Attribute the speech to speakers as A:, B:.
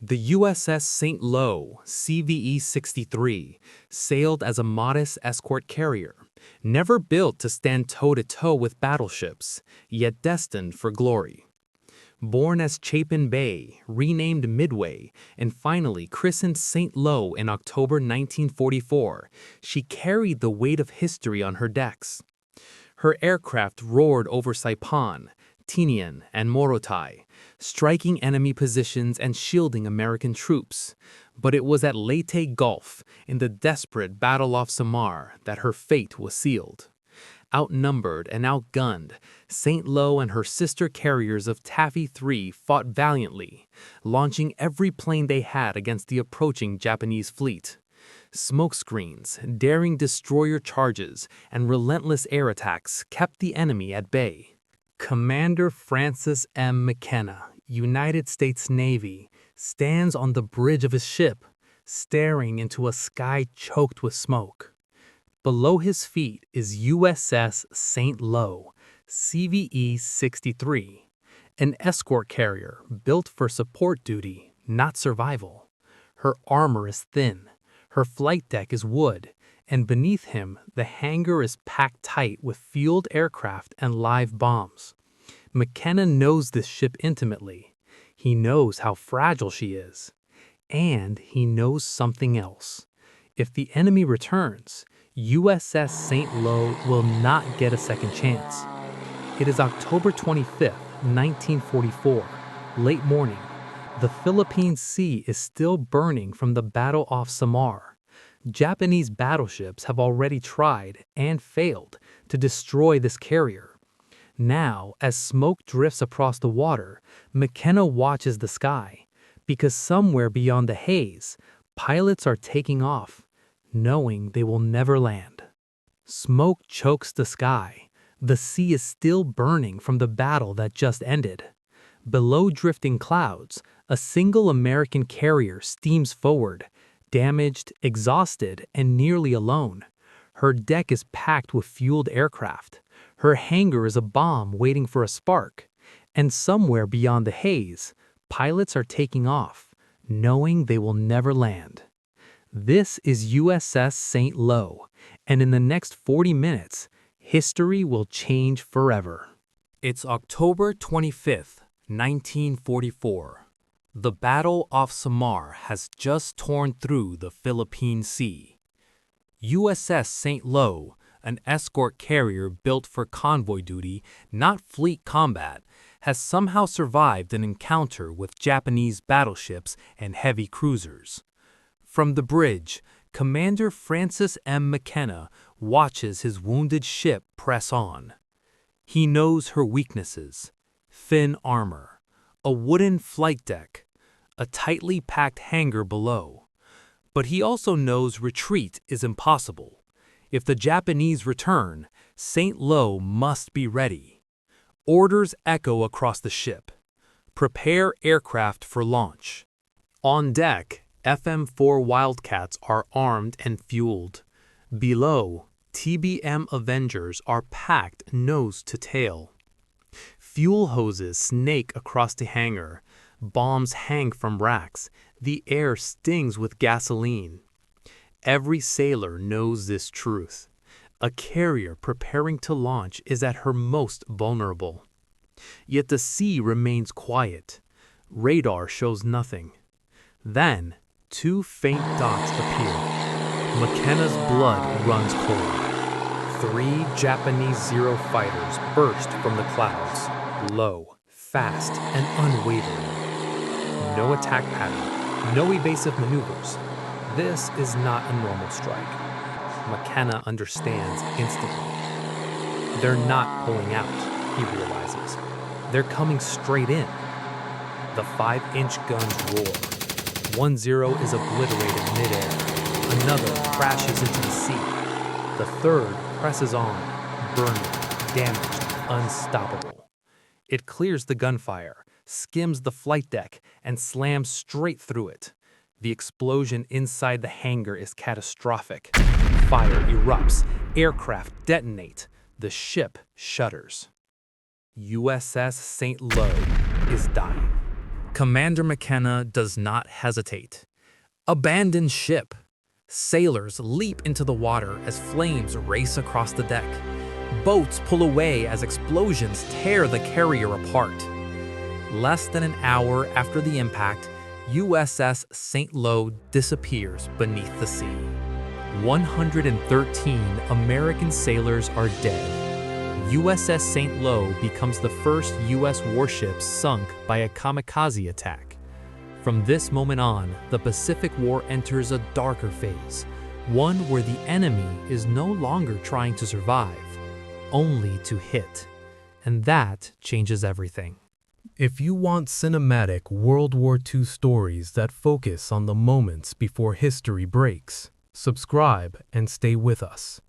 A: The USS St. CVE-63 sailed as a modest escort carrier, never built to stand toe-to-toe with battleships, yet destined for glory. Born as Chapin Bay, renamed Midway, and finally christened St. Lo in October 1944, she carried the weight of history on her decks. Her aircraft roared over Saipan, Tinian, and Morotai, striking enemy positions and shielding American troops. But it was at Leyte Gulf, in the desperate Battle off Samar, that her fate was sealed. Outnumbered and outgunned, St. Lo and her sister carriers of Taffy 3 fought valiantly, launching every plane they had against the approaching Japanese fleet. Smokescreens, daring destroyer charges, and relentless air attacks kept the enemy at bay. Commander Francis M. McKenna, United States Navy, stands on the bridge of his ship, staring into a sky choked with smoke. Below his feet is USS St. Lo, CVE-63, an escort carrier built for support duty, not survival. Her armor is thin, her flight deck is wood, and beneath him the hangar is packed tight with fueled aircraft and live bombs. McKenna knows this ship intimately. He knows how fragile she is. And he knows something else. If the enemy returns, USS St. Lo will not get a second chance. It is October 25th, 1944, late morning. The Philippine Sea is still burning from the battle off Samar. Japanese battleships have already tried and failed to destroy this carrier. Now, as smoke drifts across the water, McKenna watches the sky, because somewhere beyond the haze, pilots are taking off, knowing they will never land. Smoke chokes the sky. The sea is still burning from the battle that just ended. Below drifting clouds, a single American carrier steams forward, damaged, exhausted, and nearly alone. Her deck is packed with fueled aircraft. Her hangar is a bomb waiting for a spark. And somewhere beyond the haze, pilots are taking off, knowing they will never land. This is USS St. Lo, and in the next 40 minutes, history will change forever. It's October 25th, 1944. The Battle off Samar has just torn through the Philippine Sea. USS St. Lo, an escort carrier built for convoy duty, not fleet combat, has somehow survived an encounter with Japanese battleships and heavy cruisers. From the bridge, Commander Francis M. McKenna watches his wounded ship press on. He knows her weaknesses: thin armor, a wooden flight deck, a tightly packed hangar below. But he also knows retreat is impossible. If the Japanese return, St. Lo must be ready. Orders echo across the ship. Prepare aircraft for launch. On deck, FM-4 Wildcats are armed and fueled. Below, TBM Avengers are packed nose to tail. Fuel hoses snake across the hangar. Bombs hang from racks. The air stings with gasoline. Every sailor knows this truth. A carrier preparing to launch is at her most vulnerable. Yet the sea remains quiet. Radar shows nothing. Then, two faint dots appear. McKenna's blood runs cold. 3 Japanese Zero fighters burst from the clouds, low, fast, and unwavering. No attack pattern, no evasive maneuvers. This is not a normal strike. McKenna understands instantly. They're not pulling out, he realizes. They're coming straight in. The 5-inch guns roar. 1 Zero is obliterated midair. Another crashes into the sea. The third presses on, burning, damaged, unstoppable. It clears the gunfire, skims the flight deck, and slams straight through it. The explosion inside the hangar is catastrophic. Fire erupts, aircraft detonate, the ship shudders. USS St. Lo is dying. Commander McKenna does not hesitate. Abandon ship. Sailors leap into the water as flames race across the deck. Boats pull away as explosions tear the carrier apart. Less than an hour after the impact, USS St. disappears beneath the sea. 113 American sailors are dead. USS St. becomes the first U.S. warship sunk by a kamikaze attack. From this moment on, the Pacific War enters a darker phase, one where the enemy is no longer trying to survive, only to hit. And that changes everything. If you want cinematic World War II stories that focus on the moments before history breaks, subscribe and stay with us.